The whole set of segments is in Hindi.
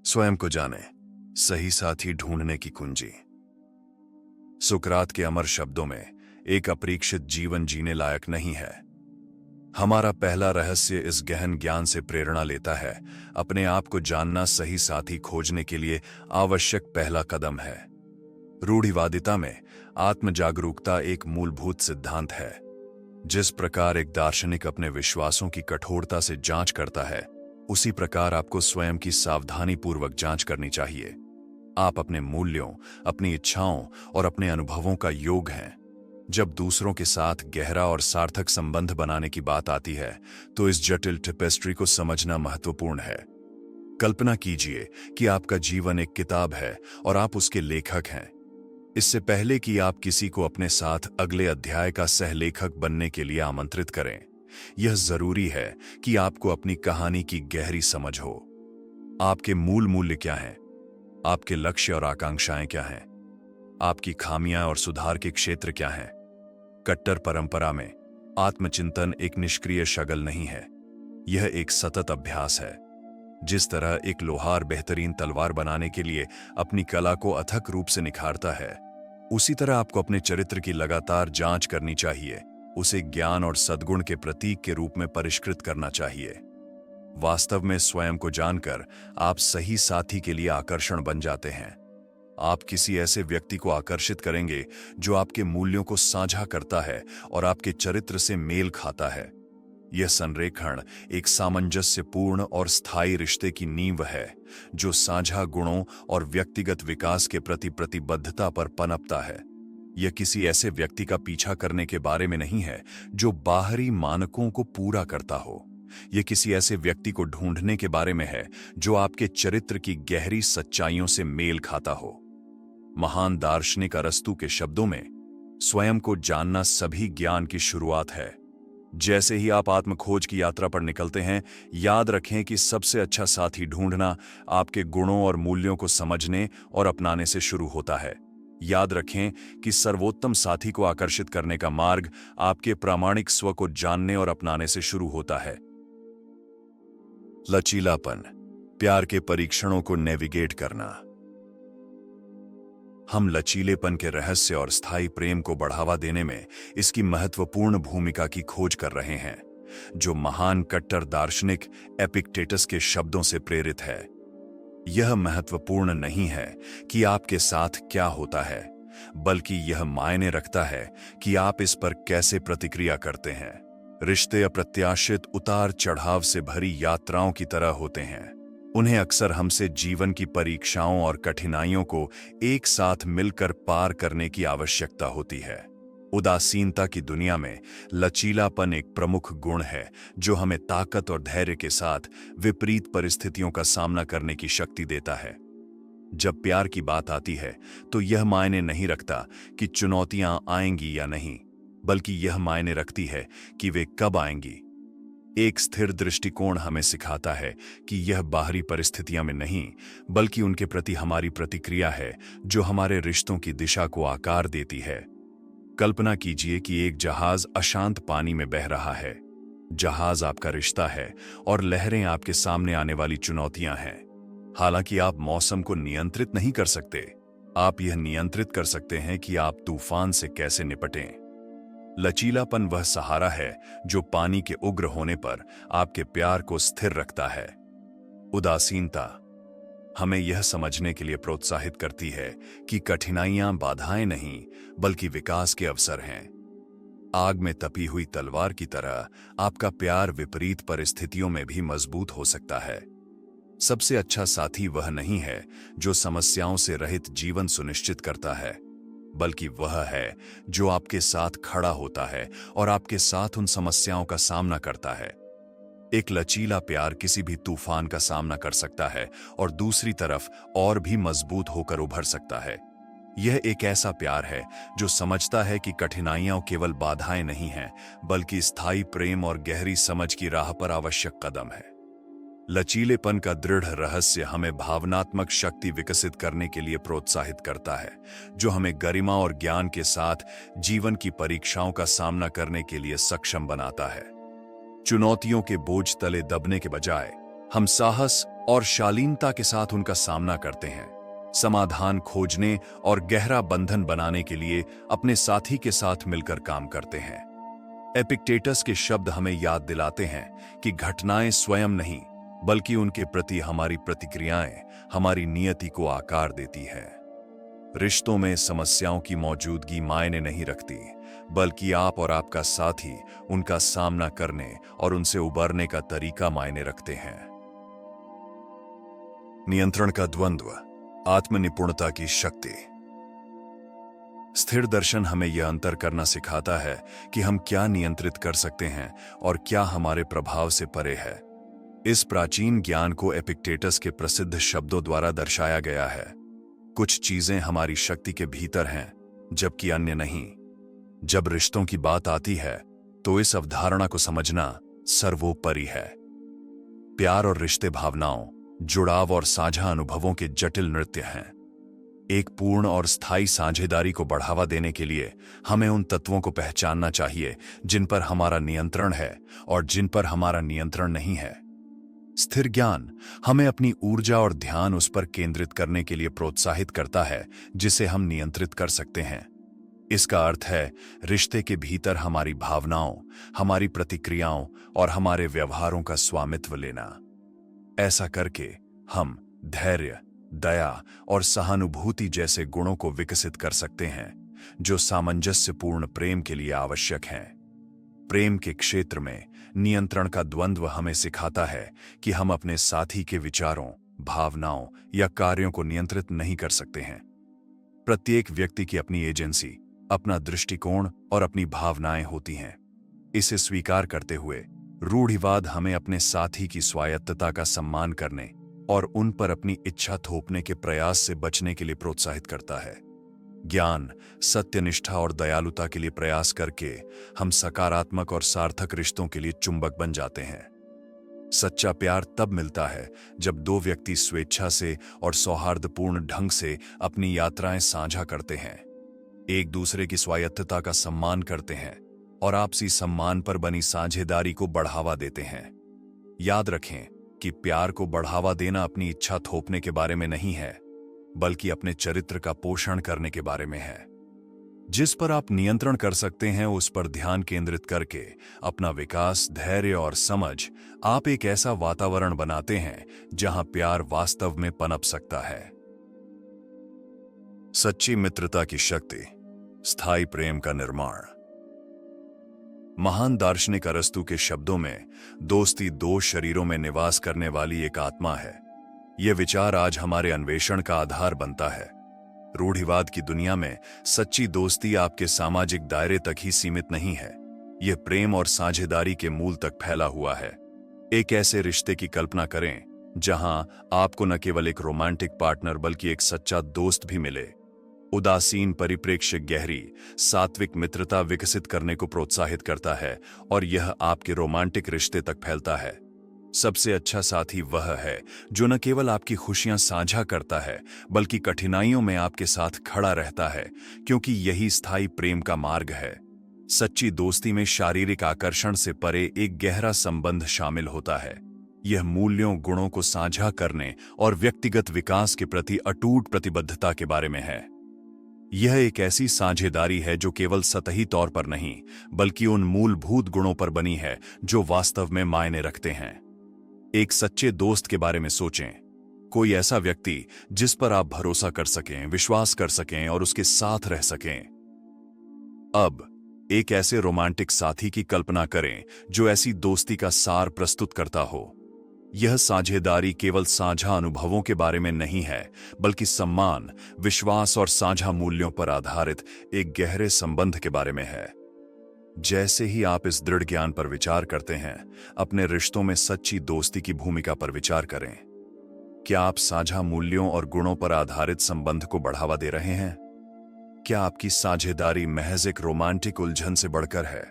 स्वयं को जाने, सही साथी ढूंढने की कुंजी। सुकरात के अमर शब्दों में एक अपरीक्षित जीवन जीने लायक नहीं है। हमारा पहला रहस्य इस गहन ज्ञान से प्रेरणा लेता है। अपने आप को जानना सही साथी खोजने के लिए आवश्यक पहला कदम है। रूढ़िवादिता में आत्म जागरूकता एक मूलभूत सिद्धांत है। जिस प्रकार एक दार्शनिक अपने विश्वासों की कठोरता से जांच करता है, उसी प्रकार आपको स्वयं की सावधानीपूर्वक जांच करनी चाहिए। आप अपने मूल्यों, अपनी इच्छाओं और अपने अनुभवों का योग हैं। जब दूसरों के साथ गहरा और सार्थक संबंध बनाने की बात आती है, तो इस जटिल टेपेस्ट्री को समझना महत्वपूर्ण है। कल्पना कीजिए कि आपका जीवन एक किताब है और आप उसके लेखक हैं। इससे पहले कि आप किसी को अपने साथ अगले अध्याय का सहलेखक बनने के लिए आमंत्रित करें, यह जरूरी है कि आपको अपनी कहानी की गहरी समझ हो। आपके मूल मूल्य क्या हैं? आपके लक्ष्य और आकांक्षाएं क्या हैं? आपकी खामियां और सुधार के क्षेत्र क्या हैं? कट्टर परंपरा में आत्मचिंतन एक निष्क्रिय शगल नहीं है, यह एक सतत अभ्यास है। जिस तरह एक लोहार बेहतरीन तलवार बनाने के लिए अपनी कला को अथक रूप से निखारता है, उसी तरह आपको अपने चरित्र की लगातार जांच करनी चाहिए। उसे ज्ञान और सद्गुण के प्रतीक के रूप में परिष्कृत करना चाहिए। वास्तव में स्वयं को जानकर आप सही साथी के लिए आकर्षण बन जाते हैं। आप किसी ऐसे व्यक्ति को आकर्षित करेंगे जो आपके मूल्यों को साझा करता है और आपके चरित्र से मेल खाता है। यह संरेखण एक सामंजस्यपूर्ण और स्थायी रिश्ते की नींव है, जो साझा गुणों और व्यक्तिगत विकास के प्रति प्रतिबद्धता पर पनपता है। यह किसी ऐसे व्यक्ति का पीछा करने के बारे में नहीं है जो बाहरी मानकों को पूरा करता हो। यह किसी ऐसे व्यक्ति को ढूंढने के बारे में है जो आपके चरित्र की गहरी सच्चाइयों से मेल खाता हो। महान दार्शनिक अरस्तु के शब्दों में, स्वयं को जानना सभी ज्ञान की शुरुआत है। जैसे ही आप आत्मखोज की यात्रा पर निकलते हैं, याद रखें कि सबसे अच्छा साथी ढूंढना आपके गुणों और मूल्यों को समझने और अपनाने से शुरू होता है। याद रखें कि सर्वोत्तम साथी को आकर्षित करने का मार्ग आपके प्रामाणिक स्व को जानने और अपनाने से शुरू होता है। लचीलापन, प्यार के परीक्षणों को नेविगेट करना। हम लचीलेपन के रहस्य और स्थायी प्रेम को बढ़ावा देने में इसकी महत्वपूर्ण भूमिका की खोज कर रहे हैं, जो महान कट्टर दार्शनिक एपिक्टेटस के शब्दों से प्रेरित है। यह महत्वपूर्ण नहीं है कि आपके साथ क्या होता है, बल्कि यह मायने रखता है कि आप इस पर कैसे प्रतिक्रिया करते हैं। रिश्ते अप्रत्याशित उतार चढ़ाव से भरी यात्राओं की तरह होते हैं। उन्हें अक्सर हमसे जीवन की परीक्षाओं और कठिनाइयों को एक साथ मिलकर पार करने की आवश्यकता होती है। उदासीनता की दुनिया में लचीलापन एक प्रमुख गुण है, जो हमें ताकत और धैर्य के साथ विपरीत परिस्थितियों का सामना करने की शक्ति देता है। जब प्यार की बात आती है, तो यह मायने नहीं रखता कि चुनौतियां आएंगी या नहीं, बल्कि यह मायने रखती है कि वे कब आएंगी। एक स्थिर दृष्टिकोण हमें सिखाता है कि यह बाहरी परिस्थितियां में नहीं, बल्कि उनके प्रति हमारी प्रतिक्रिया है जो हमारे रिश्तों की दिशा को आकार देती है। कल्पना कीजिए कि एक जहाज अशांत पानी में बह रहा है। जहाज आपका रिश्ता है और लहरें आपके सामने आने वाली चुनौतियां हैं। हालांकि आप मौसम को नियंत्रित नहीं कर सकते, आप यह नियंत्रित कर सकते हैं कि आप तूफान से कैसे निपटें। लचीलापन वह सहारा है जो पानी के उग्र होने पर आपके प्यार को स्थिर रखता है। उदासीनता हमें यह समझने के लिए प्रोत्साहित करती है कि कठिनाइयां बाधाएं नहीं, बल्कि विकास के अवसर हैं। आग में तपी हुई तलवार की तरह आपका प्यार विपरीत परिस्थितियों में भी मजबूत हो सकता है। सबसे अच्छा साथी वह नहीं है जो समस्याओं से रहित जीवन सुनिश्चित करता है, बल्कि वह है जो आपके साथ खड़ा होता है और आपके साथ उन समस्याओं का सामना करता है। एक लचीला प्यार किसी भी तूफान का सामना कर सकता है और दूसरी तरफ और भी मजबूत होकर उभर सकता है। यह एक ऐसा प्यार है जो समझता है कि कठिनाइयां केवल बाधाएं नहीं हैं, बल्कि स्थायी प्रेम और गहरी समझ की राह पर आवश्यक कदम है। लचीलेपन का दृढ़ रहस्य हमें भावनात्मक शक्ति विकसित करने के लिए प्रोत्साहित करता है, जो हमें गरिमा और ज्ञान के साथ जीवन की परीक्षाओं का सामना करने के लिए सक्षम बनाता है। चुनौतियों के बोझ तले दबने के बजाय हम साहस और शालीनता के साथ उनका सामना करते हैं। समाधान खोजने और गहरा बंधन बनाने के लिए अपने साथी के साथ मिलकर काम करते हैं। एपिक्टेटस के शब्द हमें याद दिलाते हैं कि घटनाएं स्वयं नहीं, बल्कि उनके प्रति हमारी प्रतिक्रियाएं हमारी नियति को आकार देती हैं। रिश्तों में समस्याओं की मौजूदगी मायने नहीं रखती, बल्कि आप और आपका साथी उनका सामना करने और उनसे उबरने का तरीका मायने रखते हैं। नियंत्रण का द्वंद्व, आत्मनिपुणता की शक्ति। स्थिर दर्शन हमें यह अंतर करना सिखाता है कि हम क्या नियंत्रित कर सकते हैं और क्या हमारे प्रभाव से परे है। इस प्राचीन ज्ञान को एपिक्टेटस के प्रसिद्ध शब्दों द्वारा दर्शाया गया है। कुछ चीजें हमारी शक्ति के भीतर हैं, जबकि अन्य नहीं। जब रिश्तों की बात आती है, तो इस अवधारणा को समझना सर्वोपरि है। प्यार और रिश्ते भावनाओं, जुड़ाव और साझा अनुभवों के जटिल नृत्य हैं। एक पूर्ण और स्थायी साझेदारी को बढ़ावा देने के लिए हमें उन तत्वों को पहचानना चाहिए जिन पर हमारा नियंत्रण है और जिन पर हमारा नियंत्रण नहीं है। स्थिर ज्ञान हमें अपनी ऊर्जा और ध्यान उस पर केंद्रित करने के लिए प्रोत्साहित करता है जिसे हम नियंत्रित कर सकते हैं। इसका अर्थ है रिश्ते के भीतर हमारी भावनाओं, हमारी प्रतिक्रियाओं और हमारे व्यवहारों का स्वामित्व लेना। ऐसा करके हम धैर्य, दया और सहानुभूति जैसे गुणों को विकसित कर सकते हैं, जो सामंजस्यपूर्ण प्रेम के लिए आवश्यक हैं। प्रेम के क्षेत्र में नियंत्रण का द्वंद्व हमें सिखाता है कि हम अपने साथी के विचारों, भावनाओं या कार्यों को नियंत्रित नहीं कर सकते हैं। प्रत्येक व्यक्ति की अपनी एजेंसी, अपना दृष्टिकोण और अपनी भावनाएं होती हैं। इसे स्वीकार करते हुए रूढ़िवाद हमें अपने साथी की स्वायत्तता का सम्मान करने और उन पर अपनी इच्छा थोपने के प्रयास से बचने के लिए प्रोत्साहित करता है। ज्ञान, सत्यनिष्ठा और दयालुता के लिए प्रयास करके हम सकारात्मक और सार्थक रिश्तों के लिए चुंबक बन जाते हैं। सच्चा प्यार तब मिलता है जब दो व्यक्ति स्वेच्छा से और सौहार्दपूर्ण ढंग से अपनी यात्राएं साझा करते हैं, एक दूसरे की स्वायत्तता का सम्मान करते हैं और आपसी सम्मान पर बनी साझेदारी को बढ़ावा देते हैं। याद रखें कि प्यार को बढ़ावा देना अपनी इच्छा थोपने के बारे में नहीं है, बल्कि अपने चरित्र का पोषण करने के बारे में है। जिस पर आप नियंत्रण कर सकते हैं उस पर ध्यान केंद्रित करके अपना विकास, धैर्य और समझ, आप एक ऐसा वातावरण बनाते हैं जहां प्यार वास्तव में पनप सकता है। सच्ची मित्रता की शक्ति, स्थायी प्रेम का निर्माण। महान दार्शनिक अरस्तु के शब्दों में दोस्ती दो शरीरों में निवास करने वाली एक आत्मा है। यह विचार आज हमारे अन्वेषण का आधार बनता है। रूढ़िवाद की दुनिया में सच्ची दोस्ती आपके सामाजिक दायरे तक ही सीमित नहीं है, यह प्रेम और साझेदारी के मूल तक फैला हुआ है। एक ऐसे रिश्ते की कल्पना करें जहां आपको न केवल एक रोमांटिक पार्टनर बल्कि एक सच्चा दोस्त भी मिले। उदासीन परिप्रेक्ष्य गहरी, सात्विक मित्रता विकसित करने को प्रोत्साहित करता है और यह आपके रोमांटिक रिश्ते तक फैलता है। सबसे अच्छा साथी वह है जो न केवल आपकी खुशियां साझा करता है बल्कि कठिनाइयों में आपके साथ खड़ा रहता है, क्योंकि यही स्थायी प्रेम का मार्ग है। सच्ची दोस्ती में शारीरिक आकर्षण से परे एक गहरा संबंध शामिल होता है। यह मूल्यों, गुणों को साझा करने और व्यक्तिगत विकास के प्रति अटूट प्रतिबद्धता के बारे में है। यह एक ऐसी साझेदारी है जो केवल सतही तौर पर नहीं, बल्कि उन मूलभूत गुणों पर बनी है जो वास्तव में मायने रखते हैं। एक सच्चे दोस्त के बारे में सोचें। कोई ऐसा व्यक्ति जिस पर आप भरोसा कर सकें, विश्वास कर सकें और उसके साथ रह सकें। अब एक ऐसे रोमांटिक साथी की कल्पना करें जो ऐसी दोस्ती का सार प्रस्तुत करता हो। यह साझेदारी केवल साझा अनुभवों के बारे में नहीं है, बल्कि सम्मान, विश्वास और साझा मूल्यों पर आधारित एक गहरे संबंध के बारे में है। जैसे ही आप इस दृढ़ ज्ञान पर विचार करते हैं, अपने रिश्तों में सच्ची दोस्ती की भूमिका पर विचार करें। क्या आप साझा मूल्यों और गुणों पर आधारित संबंध को बढ़ावा दे रहे हैं? क्या आपकी साझेदारी महज एक रोमांटिक उलझन से बढ़कर है?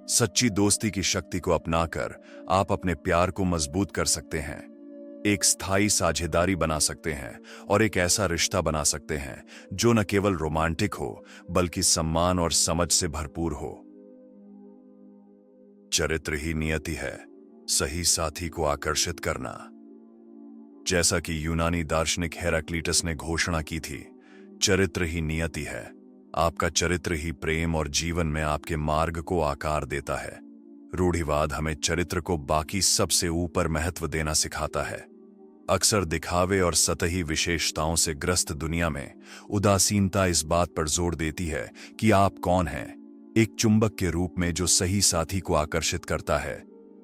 सच्ची दोस्ती की शक्ति को अपनाकर आप अपने प्यार को मजबूत कर सकते हैं, एक स्थायी साझेदारी बना सकते हैं और एक ऐसा रिश्ता बना सकते हैं जो न केवल रोमांटिक हो बल्कि सम्मान और समझ से भरपूर हो। चरित्र ही नियति है, सही साथी को आकर्षित करना। जैसा कि यूनानी दार्शनिक हेराक्लीटस ने घोषणा की थी, चरित्र ही नियति है। आपका चरित्र ही प्रेम और जीवन में आपके मार्ग को आकार देता है। रूढ़िवाद हमें चरित्र को बाकी सबसे ऊपर महत्व देना सिखाता है। अक्सर दिखावे और सतही विशेषताओं से ग्रस्त दुनिया में उदासीनता इस बात पर जोर देती है कि आप कौन हैं, एक चुंबक के रूप में जो सही साथी को आकर्षित करता है।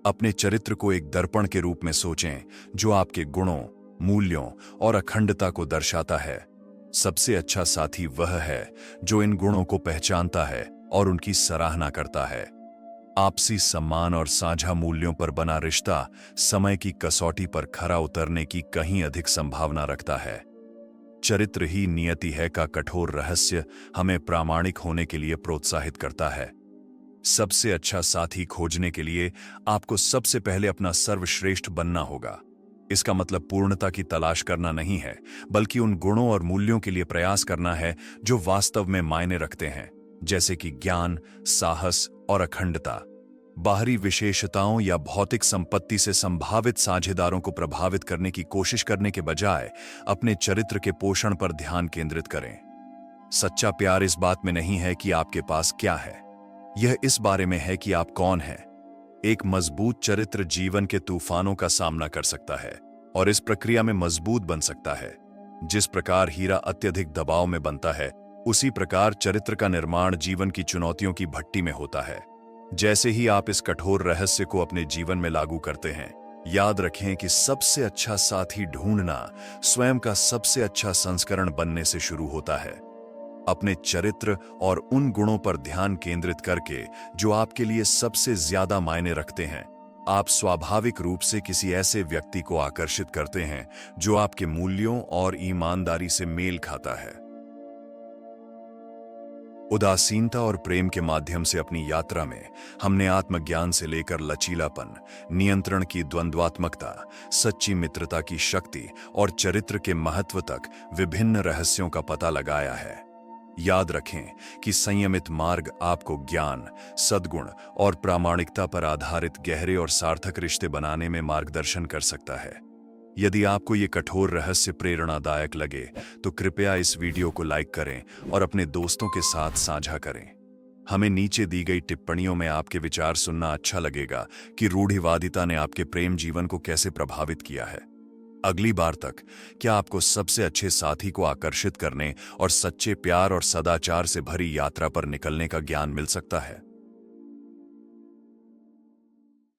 अपने चरित्र को एक दर्पण के रूप में सोचें जो आपके गुणों, मूल्यों और अखंडता को दर्शाता है। सबसे अच्छा साथी वह है जो इन गुणों को पहचानता है और उनकी सराहना करता है। आपसी सम्मान और साझा मूल्यों पर बना रिश्ता समय की कसौटी पर खरा उतरने की कहीं अधिक संभावना रखता है। चरित्र ही नियति है का कठोर रहस्य हमें प्रामाणिक होने के लिए प्रोत्साहित करता है। सबसे अच्छा साथी खोजने के लिए आपको सबसे पहले अपना सर्वश्रेष्ठ बनना होगा। इसका मतलब पूर्णता की तलाश करना नहीं है, बल्कि उन गुणों और मूल्यों के लिए प्रयास करना है जो वास्तव में मायने रखते हैं, जैसे कि ज्ञान, साहस और अखंडता। बाहरी विशेषताओं या भौतिक संपत्ति से संभावित साझेदारों को प्रभावित करने की कोशिश करने के बजाय अपने चरित्र के पोषण पर ध्यान केंद्रित करें। सच्चा प्यार इस बात में नहीं है कि आपके पास क्या है, यह इस बारे में है कि आप कौन हैं। एक मजबूत चरित्र जीवन के तूफानों का सामना कर सकता है और इस प्रक्रिया में मजबूत बन सकता है। जिस प्रकार हीरा अत्यधिक दबाव में बनता है, उसी प्रकार चरित्र का निर्माण जीवन की चुनौतियों की भट्टी में होता है। जैसे ही आप इस कठोर रहस्य को अपने जीवन में लागू करते हैं, याद रखें कि सबसे अच्छा साथी ढूंढना स्वयं का सबसे अच्छा संस्करण बनने से शुरू होता है। अपने चरित्र और उन गुणों पर ध्यान केंद्रित करके जो आपके लिए सबसे ज्यादा मायने रखते हैं, आप स्वाभाविक रूप से किसी ऐसे व्यक्ति को आकर्षित करते हैं जो आपके मूल्यों और ईमानदारी से मेल खाता है। उदासीनता और प्रेम के माध्यम से अपनी यात्रा में हमने आत्मज्ञान से लेकर लचीलापन, नियंत्रण की द्वंद्वात्मकता, सच्ची मित्रता की शक्ति और चरित्र के महत्व तक विभिन्न रहस्यों का पता लगाया है। याद रखें कि संयमित मार्ग आपको ज्ञान, सद्गुण और प्रामाणिकता पर आधारित गहरे और सार्थक रिश्ते बनाने में मार्गदर्शन कर सकता है। यदि आपको ये कठोर रहस्य प्रेरणादायक लगे तो कृपया इस वीडियो को लाइक करें और अपने दोस्तों के साथ साझा करें। हमें नीचे दी गई टिप्पणियों में आपके विचार सुनना अच्छा लगेगा कि रूढ़िवादिता ने आपके प्रेम जीवन को कैसे प्रभावित किया है। अगली बार तक क्या आपको सबसे अच्छे साथी को आकर्षित करने और सच्चे प्यार और सदाचार से भरी यात्रा पर निकलने का ज्ञान मिल सकता है।